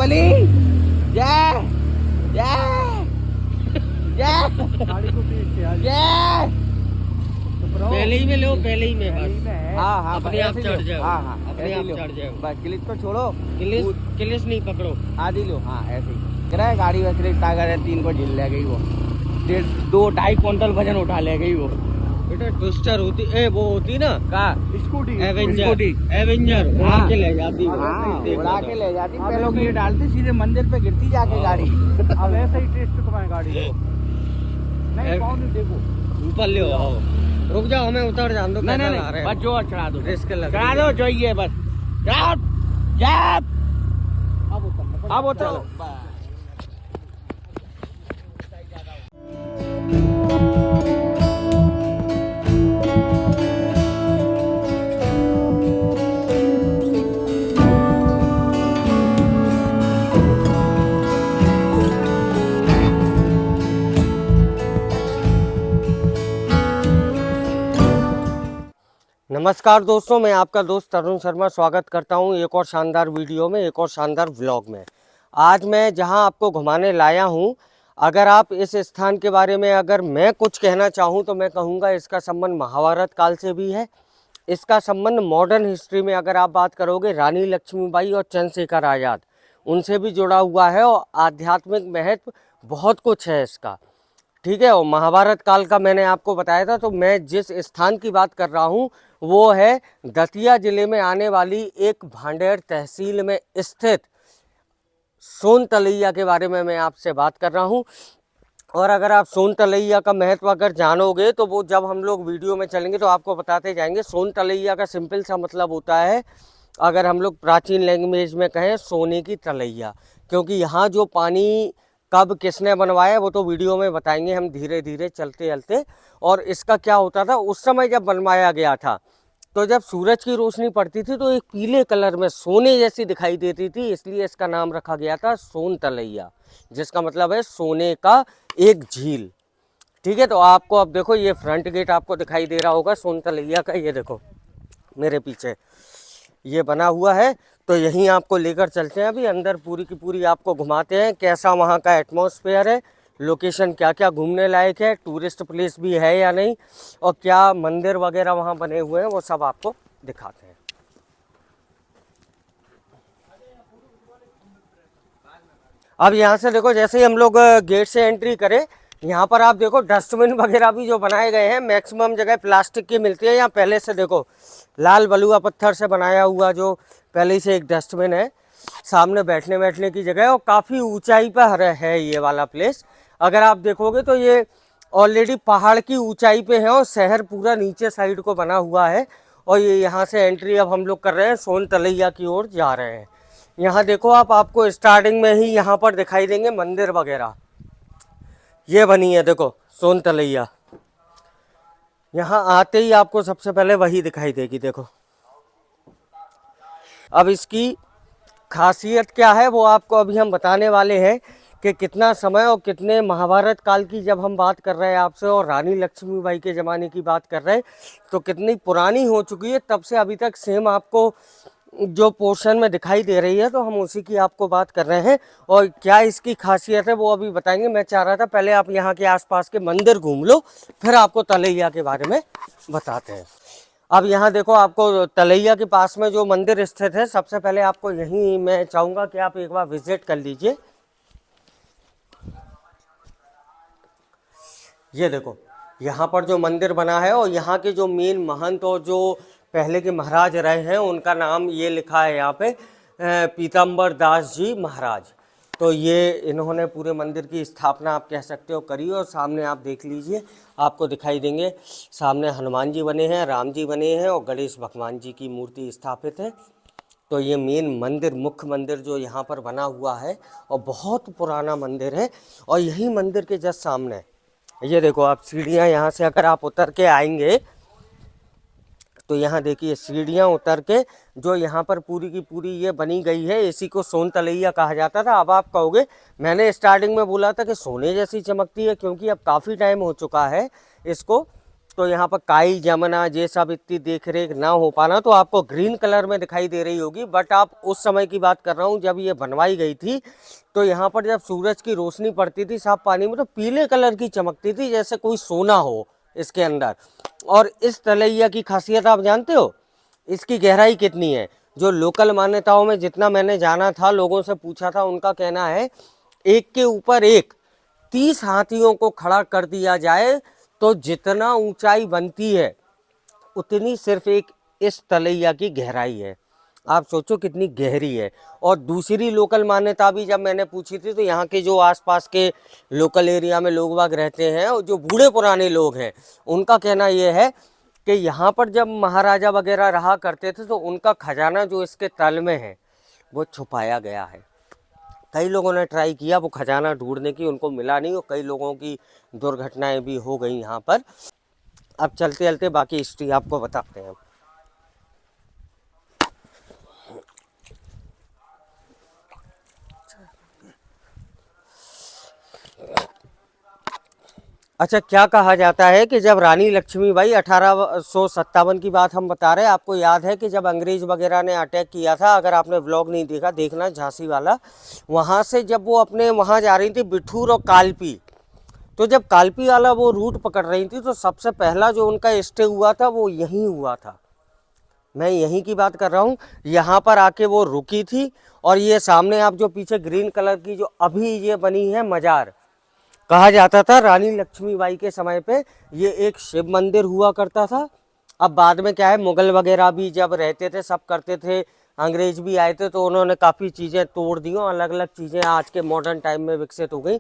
बली। जय जय जय जय। पहले ही में लो, पहले ही में बस। हाँ हाँ अपने आप चढ़ जाओ। हाँ हाँ अपने आप चढ़ जाओ। बस क्लिच तो छोड़ो, क्लिच नहीं पकड़ो, आधी लो। हाँ ऐसे ही कह रहा है। गाड़ी वैसे ताकत है, 3 को झिल ले गई वो। 2-2.5 क्विंटल वजन उठा ले गई वो। बेटा ट्विस्टर होती ए, वो होती ना का स्कूटी, एवेंजर एवेंजर उड़ा के ले जाती। हाँ उड़ा के ले जाती। पहले गिर डालती, सीधे मंदिर पे गिरती जाके गाड़ी। अब ऐसे ही टेस्ट तुम्हारी गाड़ी को नहीं पाऊँ देखो ऊपर ले आओ। रुक जाओ, हमें उतर जान दो। नहीं पैदल आ रहे नहीं, हैं। बस जोर चढ़ा दो, रिस्क लग चढ़ा दो चाहिए बस। अब उतरो। नमस्कार दोस्तों, मैं आपका दोस्त अरुण शर्मा स्वागत करता हूं एक और शानदार वीडियो में, एक और शानदार व्लॉग में। आज मैं जहां आपको घुमाने लाया हूं, अगर आप इस स्थान के बारे में अगर मैं कुछ कहना चाहूं तो मैं कहूंगा इसका संबंध महाभारत काल से भी है। इसका संबंध मॉडर्न हिस्ट्री में अगर आप बात करोगे रानी लक्ष्मीबाई और चंद्रशेखर आज़ाद, उनसे भी जुड़ा हुआ है। और आध्यात्मिक महत्व बहुत कुछ है इसका, ठीक है। और महाभारत काल का मैंने आपको बताया था। तो मैं जिस स्थान की बात कर रहा हूँ वो है दतिया जिले में आने वाली एक भांडेर तहसील में स्थित सोन तलैया के बारे में मैं आपसे बात कर रहा हूँ। और अगर आप सोन तलैया का महत्व अगर जानोगे तो वो जब हम लोग वीडियो में चलेंगे तो आपको बताते जाएंगे। सोन तलैया का सिंपल सा मतलब होता है, अगर हम लोग प्राचीन लैंग्वेज में कहें, सोने की तलैया। क्योंकि यहाँ जो पानी कब किसने बनवाया वो तो वीडियो में बताएंगे हम धीरे धीरे चलते चलते। और इसका क्या होता था उस समय जब बनवाया गया था, तो जब सूरज की रोशनी पड़ती थी तो एक पीले कलर में सोने जैसी दिखाई देती थी, इसलिए इसका नाम रखा गया था सोन तलैया, जिसका मतलब है सोने का एक झील, ठीक है। तो आपको अब देखो ये फ्रंट गेट आपको दिखाई दे रहा होगा सोन तलैया का। ये देखो मेरे पीछे ये बना हुआ है। तो यहीं आपको लेकर चलते हैं, अभी अंदर पूरी की पूरी आपको घुमाते हैं, कैसा वहाँ का एटमॉस्फेयर है, लोकेशन क्या क्या घूमने लायक है, टूरिस्ट प्लेस भी है या नहीं, और क्या मंदिर वगैरह वहाँ बने हुए हैं, वो सब आपको दिखाते हैं। अब यहाँ से देखो, जैसे ही हम लोग गेट से एंट्री करें, यहाँ पर आप देखो डस्टबिन वगैरह भी जो बनाए गए हैं, मैक्सिमम जगह प्लास्टिक की मिलती है। यहाँ पहले से देखो लाल बलुआ पत्थर से बनाया हुआ जो पहले से एक डस्टबिन है, सामने बैठने की जगह है। और काफ़ी ऊंचाई पर है ये वाला प्लेस। अगर आप देखोगे तो ये ऑलरेडी पहाड़ की ऊंचाई पे है और शहर पूरा नीचे साइड को बना हुआ है। और ये यहाँ से एंट्री अब हम लोग कर रहे हैं, सोन तलैया की ओर जा रहे हैं। यहाँ देखो आपको स्टार्टिंग में ही यहाँ पर दिखाई देंगे मंदिर वगैरह, ये बनी है देखो सोन तलैया। यहाँ आते ही आपको सबसे पहले वही दिखाई देगी, देखो। अब इसकी खासियत क्या है वो आपको अभी हम बताने वाले हैं कि कितना समय और कितने महाभारत काल की जब हम बात कर रहे हैं आपसे और रानी लक्ष्मीबाई के ज़माने की बात कर रहे हैं तो कितनी पुरानी हो चुकी है, तब से अभी तक सेम आपको जो पोर्शन में दिखाई दे रही है। तो हम उसी की आपको बात कर रहे हैं और क्या इसकी खासियत है वो अभी बताएंगे। मैं चाह रहा था पहले आप यहाँ के आसपास के मंदिर घूम लो, फिर आपको तलैया के बारे में बताते हैं। अब यहाँ देखो आपको तलैया के पास में जो मंदिर स्थित है, सबसे पहले आपको यहीं मैं चाहूँगा कि आप एक बार विजिट कर लीजिए। ये देखो यहाँ पर जो मंदिर बना है और यहाँ के जो मेन महंत और जो पहले के महाराज रहे हैं उनका नाम ये लिखा है यहाँ पे, पीताम्बर दास जी महाराज। तो ये इन्होंने पूरे मंदिर की स्थापना आप कह सकते हो करी। और सामने आप देख लीजिए, आपको दिखाई देंगे सामने हनुमान जी बने हैं, राम जी बने हैं और गणेश भगवान जी की मूर्ति स्थापित है। तो ये मेन मंदिर, मुख्य मंदिर जो यहाँ पर बना हुआ है और बहुत पुराना मंदिर है। और यही मंदिर के जस्ट सामने ये देखो आप सीढ़ियाँ, यहाँ से अगर आप उतर के आएंगे तो यहाँ देखिए सीढ़ियाँ उतर के जो यहाँ पर पूरी की पूरी ये बनी गई है, इसी को सोन तलैया कहा जाता था। अब आप कहोगे मैंने स्टार्टिंग में बोला था कि सोने जैसी चमकती है, क्योंकि अब काफ़ी टाइम हो चुका है इसको तो यहाँ पर काई जमना ये सब इतनी देख रेख ना हो पाना, तो आपको ग्रीन कलर में दिखाई दे रही होगी। बट आप उस समय की बात कर रहा हूँ जब ये बनवाई गई थी, तो यहाँ पर जब सूरज की रोशनी पड़ती थी साफ पानी में, तो पीले कलर की चमकती थी जैसे कोई सोना हो इसके अंदर। और इस तलैया की खासियत आप जानते हो, इसकी गहराई कितनी है? जो लोकल मान्यताओं में जितना मैंने जाना था, लोगों से पूछा था, उनका कहना है एक के ऊपर एक 30 हाथियों को खड़ा कर दिया जाए तो जितना ऊंचाई बनती है उतनी सिर्फ एक इस तलैया की गहराई है। आप सोचो कितनी गहरी है। और दूसरी लोकल मान्यता भी जब मैंने पूछी थी, तो यहाँ के जो आसपास के लोकल एरिया में लोग बाग रहते हैं और जो बूढ़े पुराने लोग हैं, उनका कहना यह है कि यहाँ पर जब महाराजा वगैरह रहा करते थे तो उनका खजाना जो इसके तल में है वो छुपाया गया है। कई लोगों ने ट्राई किया वो खजाना ढूंढने की, उनको मिला नहीं, और कई लोगों की दुर्घटनाएं भी हो गई यहाँ पर। अब चलते चलते बाकी हिस्ट्री आपको बताते हैं। अच्छा, क्या कहा जाता है कि जब रानी लक्ष्मीबाई 1857 की बात हम बता रहे हैं, आपको याद है कि जब अंग्रेज वगैरह ने अटैक किया था, अगर आपने व्लॉग नहीं देखा देखना, झांसी वाला, वहाँ से जब वो अपने वहाँ जा रही थी बिठूर और कालपी, तो जब कालपी वाला वो रूट पकड़ रही थी, तो सबसे पहला जो उनका स्टे हुआ था वो यहीं हुआ था। मैं यहीं की बात कर रहा हूँ। यहाँ पर आके वो रुकी थी। और ये सामने आप जो पीछे ग्रीन कलर की जो अभी ये बनी है मजार, कहा जाता था रानी लक्ष्मीबाई के समय पे ये एक शिव मंदिर हुआ करता था। अब बाद में क्या है, मुगल वगैरह भी जब रहते थे, सब करते थे, अंग्रेज भी आए थे, तो उन्होंने काफ़ी चीज़ें तोड़ दी, अलग अलग चीज़ें आज के मॉडर्न टाइम में विकसित हो गई।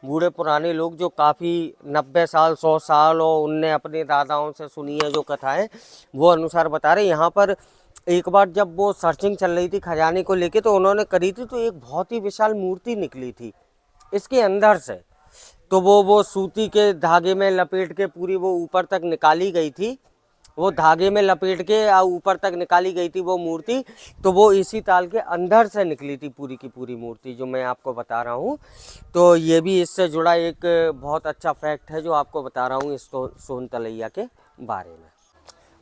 बूढ़े पुराने लोग जो काफ़ी 90 साल 100 साल और उनने अपने दादाओं से सुनी है जो कथाएं, वो अनुसार बता रहे। यहाँ पर एक बार जब वो सर्चिंग चल रही थी खजाने को लेके, तो उन्होंने करी थी, तो एक बहुत ही विशाल मूर्ति निकली थी इसके अंदर से। तो वो सूती के धागे में लपेट के पूरी वो ऊपर तक निकाली गई थी, वो धागे में लपेट के ऊपर तक निकाली गई थी वो मूर्ति। तो वो इसी ताल के अंदर से निकली थी पूरी की पूरी मूर्ति, जो मैं आपको बता रहा हूँ। तो ये भी इससे जुड़ा एक बहुत अच्छा फैक्ट है जो आपको बता रहा हूँ इस सोन तलैया के बारे में।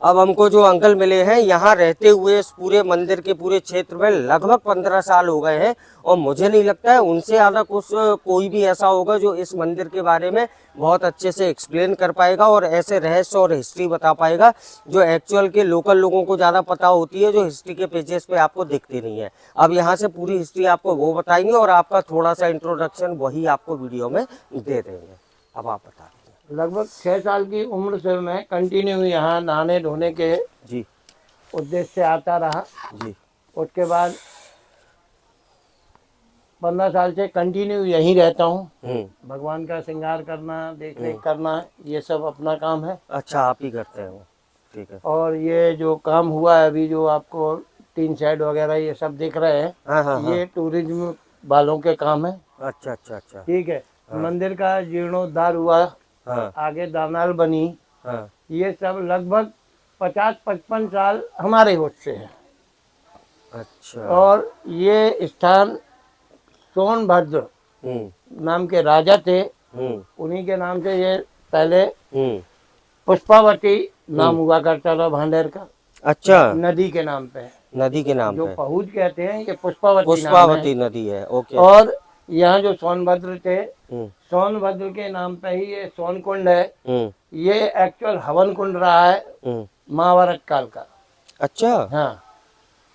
अब हमको जो अंकल मिले हैं, यहाँ रहते हुए इस पूरे मंदिर के पूरे क्षेत्र में लगभग 15 साल हो गए हैं, और मुझे नहीं लगता है उनसे ज़्यादा कोई भी ऐसा होगा जो इस मंदिर के बारे में बहुत अच्छे से एक्सप्लेन कर पाएगा और ऐसे रहस्य और हिस्ट्री बता पाएगा जो एक्चुअल के लोकल लोगों को ज़्यादा पता होती है, जो हिस्ट्री के पेजेस पे आपको दिखती नहीं है। अब यहाँ से पूरी हिस्ट्री आपको वो बताएंगे और आपका थोड़ा सा इंट्रोडक्शन वही आपको वीडियो में दे देंगे। अब आप बता। लगभग 6 साल की उम्र से मैं कंटिन्यू यहाँ नहाने धोने के जी उद्देश्य से आता रहा जी। उसके बाद 15 साल से कंटिन्यू यहीं रहता हूँ। भगवान का श्रृंगार करना, देख रेख करना, ये सब अपना काम है। अच्छा, आप ही करते हैं वो? ठीक है। और ये जो काम हुआ है अभी, जो आपको टीन शेड वगैरह ये सब दिख रहे हैं, हाँ। ये टूरिज्म वालों के काम है। अच्छा अच्छा अच्छा। ठीक है। मंदिर का जीर्णोद्धार हुआ, आगे दानाल बनी, ये सब लगभग 50-55 साल हमारे होश से है। अच्छा। और ये स्थान सोनभद्र नाम के राजा थे, उन्हीं के नाम से ये पहले पुष्पावती नाम हुआ करता था भांडेर का। अच्छा, नदी के नाम पे, नदी के नाम जो पे पहुँच कहते हैं, ये पुष्पावती पुष्पावती नदी है। ओके। और यहाँ जो सोनभद्र थे, सोनभद्र के नाम पे ही ये सोन कुंड है। ये एक्चुअल हवन कुंड रहा है महाभारत काल का। अच्छा। हाँ,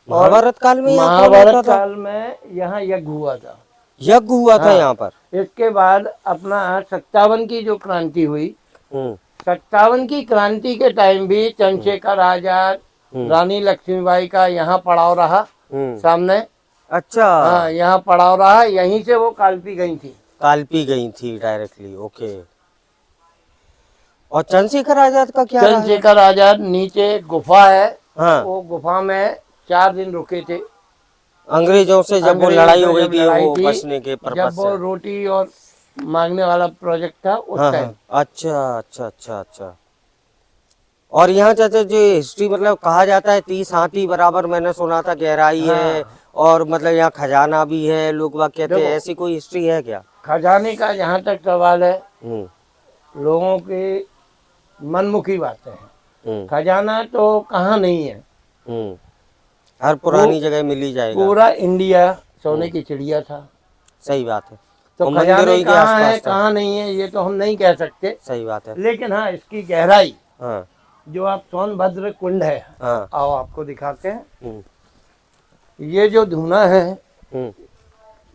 महाभारत काल में, महाभारत काल में यहाँ यज्ञ हुआ था। यज्ञ हुआ था यहाँ पर। इसके बाद अपना 57 की जो क्रांति हुई, 57 की क्रांति के टाइम भी चंद्रशेखर आजाद, रानी लक्ष्मीबाई का यहाँ पड़ाव रहा सामने। अच्छा। हाँ, यहाँ पड़ाव रहा, यहीं से वो कालपी गई थी। कालपी गई थी डायरेक्टली। ओके। और चंद्रशेखर आजाद का क्या? चंद्रशेखर आजाद नीचे गुफा है। हाँ। वो गुफा में 4 दिन रुके थे अंग्रेजों से, जब वो लड़ाई हो गई थी वो बचने के पर्पस जब वो रोटी और मांगने वाला प्रोजेक्ट था उस टाइम। अच्छा अच्छा अच्छा अच्छा। और यहाँ चाचा जो हिस्ट्री, मतलब कहा जाता है 30 हाथी बराबर, मैंने सुना था गहराई है, और मतलब यहाँ खजाना भी है, लोग बाग कहते हैं, ऐसी कोई हिस्ट्री है क्या? खजाने का जहाँ तक सवाल है, लोगों की मनमुखी बातें हैं। खजाना तो कहाँ नहीं है, हर पुरानी जगह मिल ही जाएगा। पूरा इंडिया सोने की चिड़िया था। सही बात है। तो और मंदिरों खजाने के कहाँ है आसपास था। कहाँ नहीं है ये तो हम नहीं कह सकते, सही बात है। लेकिन हाँ इसकी गहराई, हाँ जो आप सोनभद्र कुंड है, हाँ। आओ आपको दिखाते हैं। हम्म, ये जो धूना है, हम्म,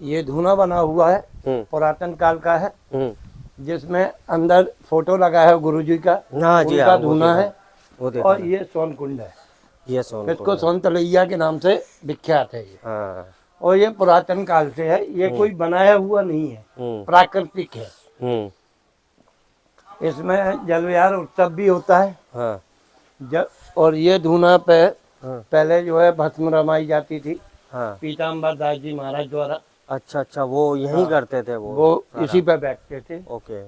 ये धूना बना हुआ है, हम्म, पुरातन काल का है, हम्म। जिसमें अंदर फोटो लगा है गुरु जी का, हाँ जी, उनका हाँ, वो धूना देखा, है। वो देखा और ना। ये सोन कुंड है, ये सोन इसको सोन तलैया के नाम से विख्यात है ये। हाँ। और ये पुरातन काल से है, ये कोई बनाया हुआ नहीं है, प्राकृतिक है। हम्म, इसमें जल विहार उत्सव भी होता है। हाँ, जब और ये धूना पे हाँ, पहले जो है भस्म रमाई जाती थी हाँ। पीताम्बर दास जी महाराज द्वारा, अच्छा अच्छा, वो यही करते थे वो सारा। इसी पे बैठते थे। ओके।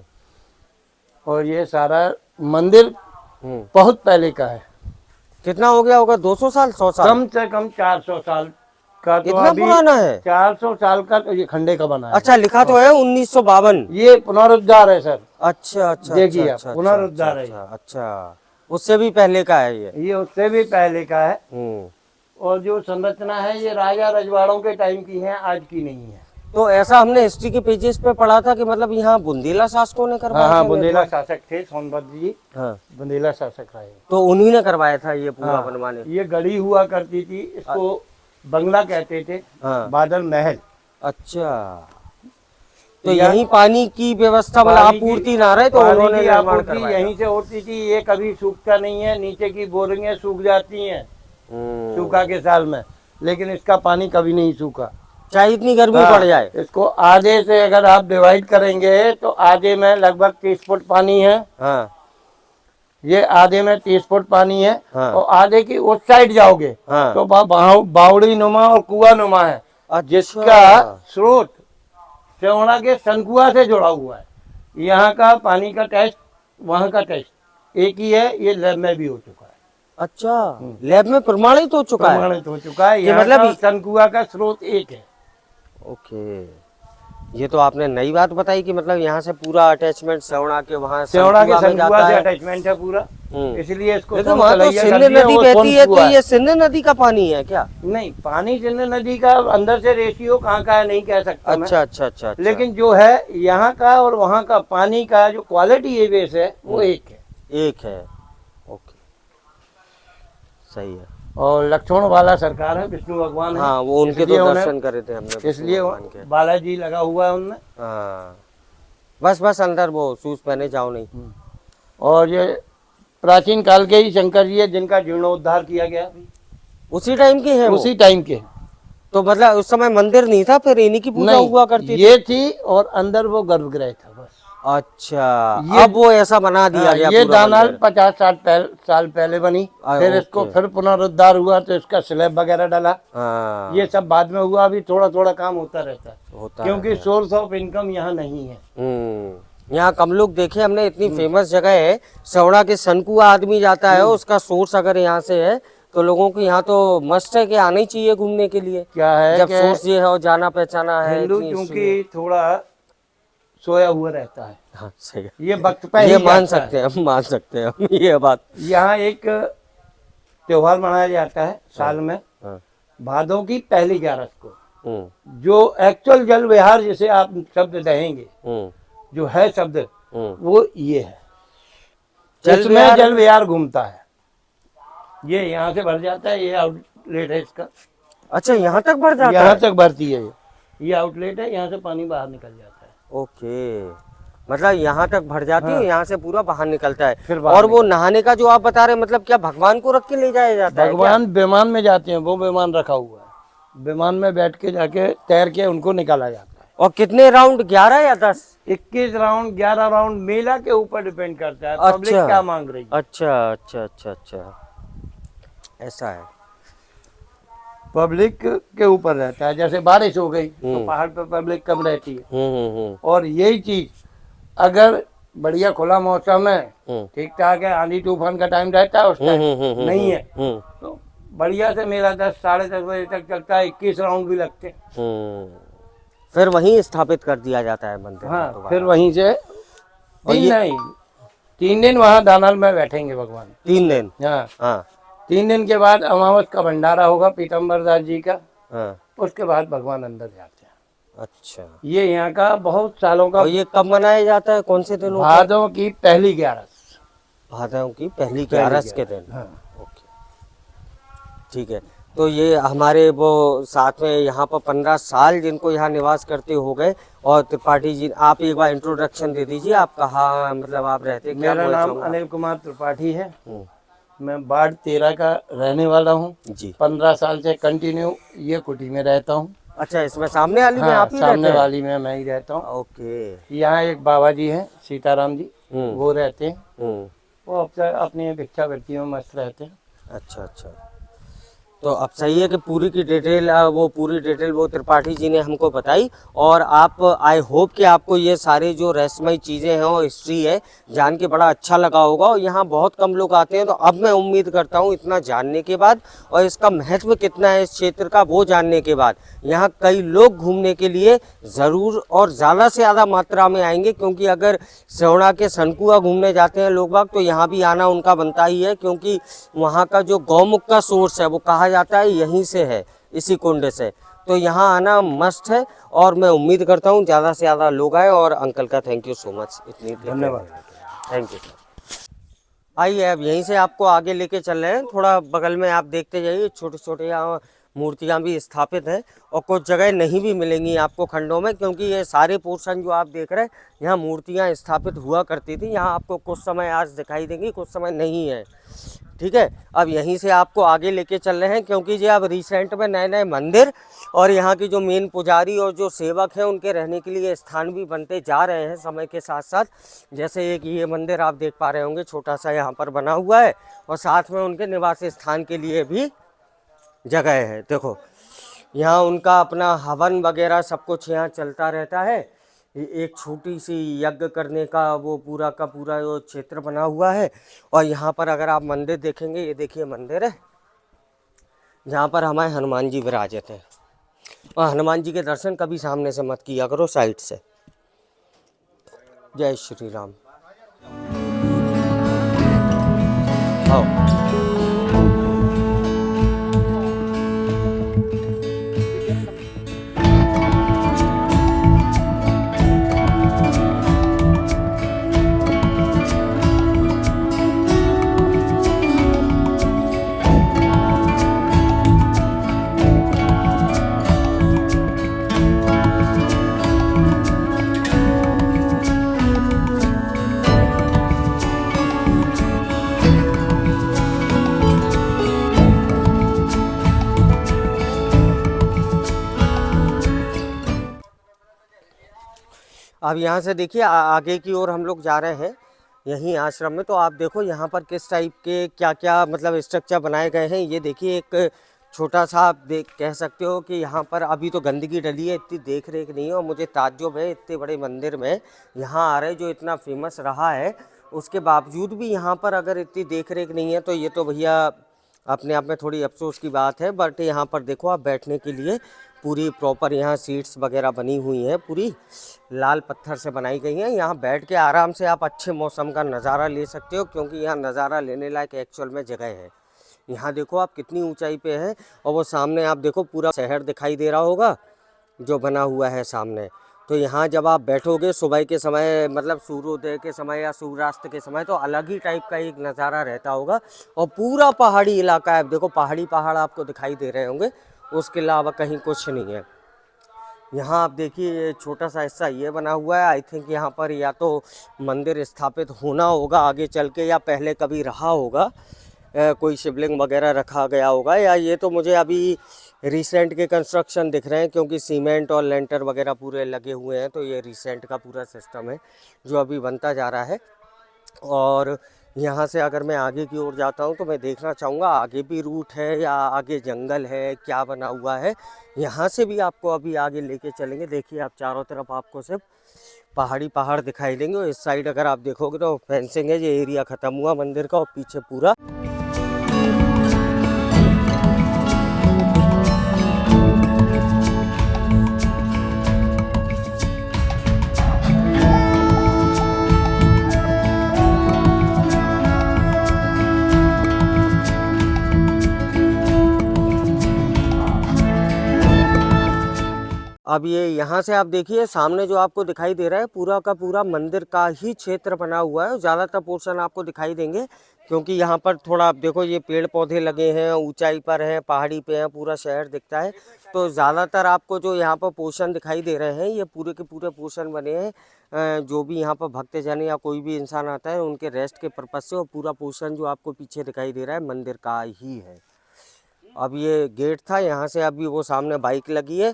और ये सारा मंदिर बहुत पहले का है, कितना हो गया होगा? 200 साल, 100 साल? कम से कम 400 साल का। तो इतना अभी पुराना है? 400 साल का तो ये खंडे का बना है। अच्छा, लिखा तो है 1952। ये पुनरुद्धार है सर, अच्छा अच्छा, देखिए अच्छा, आप, अच्छा, पुनरुद्धार है। अच्छा, अच्छा, उससे भी पहले का है ये। ये उससे भी पहले का है। हम्म। और जो संरचना है ये राजा रजवाड़ों के टाइम की है, आज की नहीं है। तो ऐसा हमने हिस्ट्री के पेजेस पे पढ़ा था कि मतलब यहाँ बुंदेला शासकों ने करवाया हाँ था बुंदेला निर्माण? शासक थे सोनभद्र जी, हाँ। बुंदेला शासक रहे। तो उन्हीं ने करवाया था ये पूरा हाँ, बनवाने? ये गढ़ी हुआ करती थी, इसको बंगला कहते थे, हाँ। बादल महल। अच्छा, तो यही पानी की व्यवस्था मतलब पानी की- आपूर्ति ना रहे तो पानी उन्होंने की निर्माण आपूर्ति करवाया। यहीं से होती थी। ये कभी सूखता नहीं है, नीचे की बोरिंगें सूख जाती हैं सूखा के साल में, लेकिन इसका पानी कभी नहीं सूखा, चाहे इतनी गर्मी हाँ, पड़ जाए। इसको आधे से अगर आप डिवाइड करेंगे तो आधे में लगभग 30 फुट पानी है। हाँ ये आधे में 30 फुट पानी है। हाँ। और आधे की उस साइड जाओगे हाँ। तो बावड़ी नुमा और कुआ नुमा है, जिसका स्रोत सेवड़ा के सनकुआ से जुड़ा हुआ है। यहाँ का पानी का टेस्ट वहाँ का टेस्ट एक ही है, ये लैब में भी हो चुका है। अच्छा, लैब में प्रमाणित हो चुका है? प्रमाणित हो चुका है, ये यहाँ मतलब का सनकुआ का स्रोत एक है। ओके, ये तो आपने नई बात बताई कि मतलब यहाँ से पूरा अटैचमेंट सेवड़ा के वहाँ सेवड़ा के सनकुआ में सनकुआ जाता से है। अटैचमेंट है पूरा, इसलिए इसको लेकिन वहाँ तो सिंध नदी बहती है, तो ये सिंध नदी का पानी है क्या? नहीं, पानी सिंध नदी का अंदर से रेशियो कहाँ का है नहीं कह सकता मैं। अच्छा अच्छा अच्छा, अच्छा। लेकिन जो है यहाँ का और वहाँ का पानी का जो क्वालिटी है बेस है वो एक है। एक है, ओके, सही है। और लक्ष्मण वाला सरकार है, विष्णु भगवान है। हाँ, वो उनके इसलिए तो उन्हें- दर्शन करे थे हमने, इसलिए भगवान के। बालाजी लगा हुआ है उनमें। हाँ, बस बस अंदर वो शूज पहने जाओ नहीं। और ये प्राचीन काल के ही शंकर जी है, जिनका जीर्णोद्धार किया गया, उसी टाइम के हैं वो? उसी टाइम के। तो मतलब उस समय मंदिर नहीं था, फिर इन्हीं की पूजा नहीं, हुआ करती थी? ये थी और अंदर वो गर्भगृह था बस। अच्छा, ये- अब वो ऐसा बना दिया गया ये पूरा दानाल मंदिर। 50-60 साल पहले बनी। फिर इसको ओके। फिर पुनरुद्धार हुआ तो इसका स्लैब वगैरह डाला। हाँ, ये सब बाद में हुआ, अभी थोड़ा थोड़ा काम होता रहता है, होता क्योंकि है। सोर्स ऑफ इनकम यहाँ नहीं है। यहाँ कम लोग देखे हमने, इतनी फेमस जगह है सेवड़ा के सनकुआ, आदमी जाता है, उसका सोर्स अगर यहाँ से है तो लोगों को यहाँ तो मस्ट है कि आना ही चाहिए घूमने के लिए। क्या है जब कि सोर्स ये है और जाना पहचाना है, हिंदू इतनी चूंकि थोड़ा सोया हुआ रहता है, हाँ सही है, ये वक्त पे ये ही मान जाता है। सकते हैं हम, मान सकते हैं हम ये बात। यहाँ एक त्योहार मनाया जाता है साल में, हाँ, भादों की पहली 11 को, हम्म, जो एक्चुअल जल विहार जिसे आप शब्द कहेंगे, हम्म, जो है शब्द हम्म। वो ये है, जल इसमें विहार- जल विहार घूमता है। ये यहाँ से भर जाता है, ये आउटलेट है इसका, अच्छा, यहाँ तक भर जाता यहाँ है? तक भरती है ये आउटलेट है, यहाँ से पानी बाहर निकल जाता है। ओके, मतलब यहाँ तक भर जाती है, यहाँ से पूरा बाहर निकलता है। फिर बाहर और वो नहाने का जो आप बता रहे हैं, मतलब क्या भगवान को रख के ले जाया जाता है क्या? भगवान विमान में जाते हैं, वो विमान रखा हुआ है, विमान में बैठ के जाके तैर के उनको निकाला जाता है। और कितने राउंड, 11 या 10? 21 राउंड, 11 राउंड, मेला के ऊपर डिपेंड करता है, पब्लिक अच्छा। क्या मांग रही है। अच्छा अच्छा अच्छा अच्छा, ऐसा है। पब्लिक के ऊपर रहता है, जैसे बारिश हो गई तो पहाड़ पे पब्लिक कम रहती है, और यही चीज अगर बढ़िया खुला मौसम है, ठीक ठाक है, आंधी तूफान का टाइम रहता है, उस टाइम नहीं है तो बढ़िया से मेरा 10 साढ़े 10 बजे तक चलता है, 21 राउंड भी लगते हैं। फिर वहीं स्थापित कर दिया जाता है मंदिर। हाँ, दोबारा। फिर वहीं से दिन नहीं 3 दिन वहाँ दानल में बैठेंगे भगवान। 3 दिन? हाँ हाँ 3 दिन के बाद अमावस का भंडारा होगा पीताम्बर दास जी का, हाँ। उसके बाद भगवान अंदर जाते हैं। अच्छा, ये यहाँ का बहुत सालों का और ये कब मनाया जाता है, कौन से दिन होता है? भादों की पहली 11। भादों की पहली 11 के दिन। हाँ। ओके, ठीक है। तो ये हमारे वो साथ में यहाँ पर 15 साल जिनको यहाँ निवास करते हो गए, और त्रिपाठी जी, आप एक बार इंट्रोडक्शन दे दीजिए, आप कहाँ मतलब आप रहते क्या? मेरा नाम अनिल कुमार त्रिपाठी है, मैं वार्ड 13 का रहने वाला हूँ जी। 15 साल से कंटिन्यू ये कुटी में रहता हूँ। अच्छा, इसमें सामने वाली में हाँ, आप ही सामने रहते हैं? वाली में मैं ही रहता हूँ। ओके। यहाँ एक बाबा जी हैं सीताराम जी, वो रहते हैं, वो अपनी भिक्षा वृत्ति में मस्त रहते हैं। अच्छा अच्छा, तो अब सही है कि पूरी की डिटेल वो त्रिपाठी जी ने हमको बताई, और आप आई होप कि आपको ये सारे जो रहस्यमय चीज़ें हैं और हिस्ट्री है जान के बड़ा अच्छा लगा होगा। और यहाँ बहुत कम लोग आते हैं, तो अब मैं उम्मीद करता हूँ इतना जानने के बाद और इसका महत्व कितना है इस क्षेत्र का वो जानने के बाद, यहाँ कई लोग घूमने के लिए ज़रूर और ज़्यादा से ज़्यादा मात्रा में आएंगे। क्योंकि अगर सेवड़ा के सनकुआ घूमने जाते हैं लोग बाग, तो यहाँ भी आना उनका बनता ही है, क्योंकि वहाँ का जो गौमुख का सोर्स है वो कहा जाता है यहीं से है, इसी कुंड से। तो यहाँ आना मस्ट है, और मैं उम्मीद करता हूँ ज़्यादा से ज़्यादा लोग आए। और अंकल का थैंक यू सो मच, इतनी धन्यवाद। Thank you sir. आइए अब यहीं से आपको आगे लेके चल रहे हैं, थोड़ा बगल में आप देखते जाइए, छोटे छोटे यहाँ मूर्तियाँ भी स्थापित हैं, और कुछ जगह नहीं भी मिलेंगी आपको खंडों में, क्योंकि ये सारे पोर्शन जो आप देख रहे हैं यहाँ मूर्तियाँ स्थापित हुआ करती थी। यहाँ आपको कुछ समय आज दिखाई देंगी, कुछ समय नहीं है, ठीक है। अब यहीं से आपको आगे लेके चल रहे हैं, क्योंकि ये अब रिसेंट में नए नए मंदिर और यहाँ की जो मेन पुजारी और जो सेवक हैं उनके रहने के लिए स्थान भी बनते जा रहे हैं समय के साथ साथ। जैसे एक ये मंदिर आप देख पा रहे होंगे, छोटा सा यहाँ पर बना हुआ है, और साथ में उनके निवास स्थान के लिए भी जगह है। देखो यहाँ उनका अपना हवन वगैरह सब कुछ यहाँ चलता रहता है। एक छोटी सी यज्ञ करने का वो पूरा का पूरा वो क्षेत्र बना हुआ है। और यहाँ पर अगर आप मंदिर देखेंगे, ये देखिए मंदिर है जहाँ पर हमारे हनुमान जी विराजित हैं। और हनुमान जी के दर्शन कभी सामने से मत किया करो, साइड से। जय श्री राम। आओ। अब यहाँ से देखिए आगे की ओर हम लोग जा रहे हैं यहीं आश्रम में। तो आप देखो यहाँ पर किस टाइप के क्या क्या मतलब स्ट्रक्चर बनाए गए हैं। ये देखिए एक छोटा सा आप कह सकते हो कि यहाँ पर अभी तो गंदगी डली है, इतनी देख रेख नहीं है। और मुझे ताज्जुब है इतने बड़े मंदिर में यहाँ आ रहे जो इतना फेमस रहा है, उसके बावजूद भी यहाँ पर अगर इतनी देख रेख नहीं है, तो ये तो भैया अपने आप में थोड़ी अफसोस की बात है। बट यहाँ पर देखो आप बैठने के लिए पूरी प्रॉपर यहाँ सीट्स वगैरह बनी हुई हैं, पूरी लाल पत्थर से बनाई गई हैं। यहाँ बैठ के आराम से आप अच्छे मौसम का नज़ारा ले सकते हो, क्योंकि यहाँ नज़ारा लेने लायक एक्चुअल में जगह है। यहाँ देखो आप कितनी ऊंचाई पे है, और वो सामने आप देखो पूरा शहर दिखाई दे रहा होगा जो बना हुआ है सामने। तो यहाँ जब आप बैठोगे सुबह के समय, मतलब सूर्योदय के समय या सूर्यास्त के समय, तो अलग ही टाइप का एक नज़ारा रहता होगा। और पूरा पहाड़ी इलाका है, देखो पहाड़ आपको दिखाई दे रहे होंगे, उसके अलावा कहीं कुछ नहीं है। यहाँ आप देखिए छोटा सा हिस्सा ये बना हुआ है। आई थिंक यहाँ पर या तो मंदिर स्थापित होना होगा आगे चल के, या पहले कभी रहा होगा, कोई शिवलिंग वगैरह रखा गया होगा, या ये तो मुझे अभी रिसेंट के कंस्ट्रक्शन दिख रहे हैं, क्योंकि सीमेंट और लेंटर वगैरह पूरे लगे हुए हैं। तो ये रिसेंट का पूरा सिस्टम है जो अभी बनता जा रहा है। और यहाँ से अगर मैं आगे की ओर जाता हूँ तो मैं देखना चाहूँगा आगे भी रूट है या आगे जंगल है, क्या बना हुआ है। यहाँ से भी आपको अभी आगे लेके चलेंगे। देखिए आप चारों तरफ आपको सिर्फ पहाड़ दिखाई देंगे। और इस साइड अगर आप देखोगे तो फेंसिंग है, ये एरिया ख़त्म हुआ मंदिर का, और पीछे पूरा अब ये यहाँ से आप देखिए सामने जो आपको दिखाई दे रहा है पूरा का पूरा मंदिर का ही क्षेत्र बना हुआ है। ज़्यादातर पोर्शन आपको दिखाई देंगे क्योंकि यहाँ पर थोड़ा आप देखो ये पेड़ पौधे लगे हैं, ऊंचाई पर है, पहाड़ी पे है, पूरा शहर दिखता है। तो ज़्यादातर आपको जो यहाँ पर पोर्शन दिखाई दे रहे हैं ये पूरे के पूरे पोर्शन बने हैं जो भी यहाँ पर भक्तजन या कोई भी इंसान आता है उनके रेस्ट के पर्पज़ से। और पूरा पोर्शन जो आपको पीछे दिखाई दे रहा है मंदिर का ही है। अब ये गेट था, यहाँ से अभी वो सामने बाइक लगी है,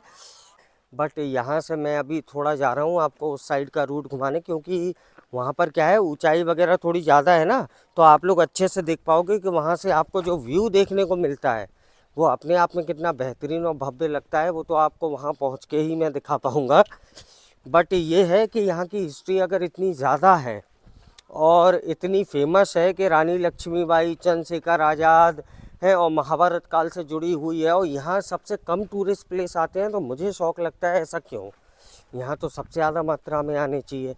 बट यहाँ से मैं अभी थोड़ा जा रहा हूँ आपको उस साइड का रूट घुमाने, क्योंकि वहाँ पर क्या है ऊंचाई वगैरह थोड़ी ज़्यादा है ना, तो आप लोग अच्छे से देख पाओगे कि वहाँ से आपको जो व्यू देखने को मिलता है वो अपने आप में कितना बेहतरीन और भव्य लगता है। वो तो आपको वहाँ पहुँच के ही मैं दिखा पाऊँगा। बट ये है कि यहाँ की हिस्ट्री अगर इतनी ज़्यादा है और इतनी फेमस है कि रानी लक्ष्मीबाई, चंद्रशेखर आज़ाद है और महाभारत काल से जुड़ी हुई है, और यहाँ सबसे कम टूरिस्ट प्लेस आते हैं, तो मुझे शौक़ लगता है ऐसा क्यों, यहाँ तो सबसे ज़्यादा मात्रा में आने चाहिए।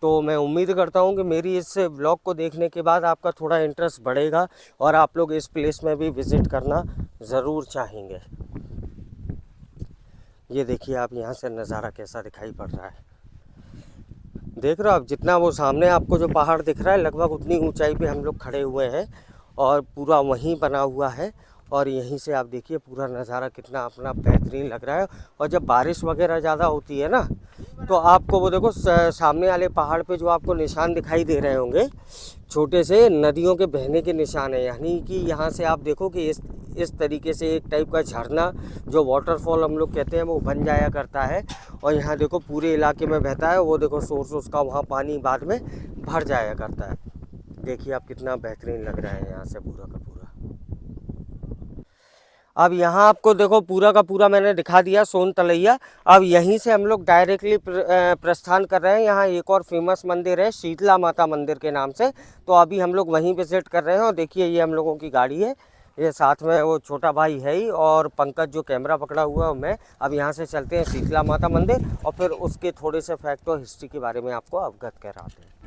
तो मैं उम्मीद करता हूँ कि मेरी इस व्लॉग को देखने के बाद आपका थोड़ा इंटरेस्ट बढ़ेगा और आप लोग इस प्लेस में भी विज़िट करना ज़रूर चाहेंगे। ये देखिए आप यहाँ से नज़ारा कैसा दिखाई पड़ रहा है, देख रहे हो आप, जितना वो सामने आपको जो पहाड़ दिख रहा है लगभग उतनी ऊंचाई पे हम लोग खड़े हुए हैं और पूरा वहीं बना हुआ है। और यहीं से आप देखिए पूरा नज़ारा कितना अपना बेहतरीन लग रहा है। और जब बारिश वगैरह ज़्यादा होती है ना तो आपको वो देखो सामने वाले पहाड़ पे जो आपको निशान दिखाई दे रहे होंगे छोटे से नदियों के बहने के निशान है, यानी कि यहाँ से आप देखो कि इस तरीके से एक टाइप का झरना जो वाटरफॉल हम लोग कहते हैं वो बन जाया करता है। और यहाँ देखो पूरे इलाके में बहता है, वो देखो सोर्स उसका वहाँ पानी बाद में भर जाया करता है। देखिए आप कितना बेहतरीन लग रहा है यहाँ से पूरा का पूरा। अब यहाँ आपको देखो पूरा का पूरा मैंने दिखा दिया सोन तलैया। अब यहीं से हम लोग डायरेक्टली प्रस्थान कर रहे हैं। यहाँ एक और फेमस मंदिर है शीतला माता मंदिर के नाम से, तो अभी हम लोग वहीं विजिट कर रहे हैं। और देखिए ये हम लोगों की गाड़ी है, ये साथ में वो छोटा भाई है ही और पंकज जो कैमरा पकड़ा हुआ है मैं। अब यहाँ से चलते हैं शीतला माता मंदिर और फिर उसके थोड़े से फैक्ट और हिस्ट्री के बारे में आपको अवगत कराते हैं।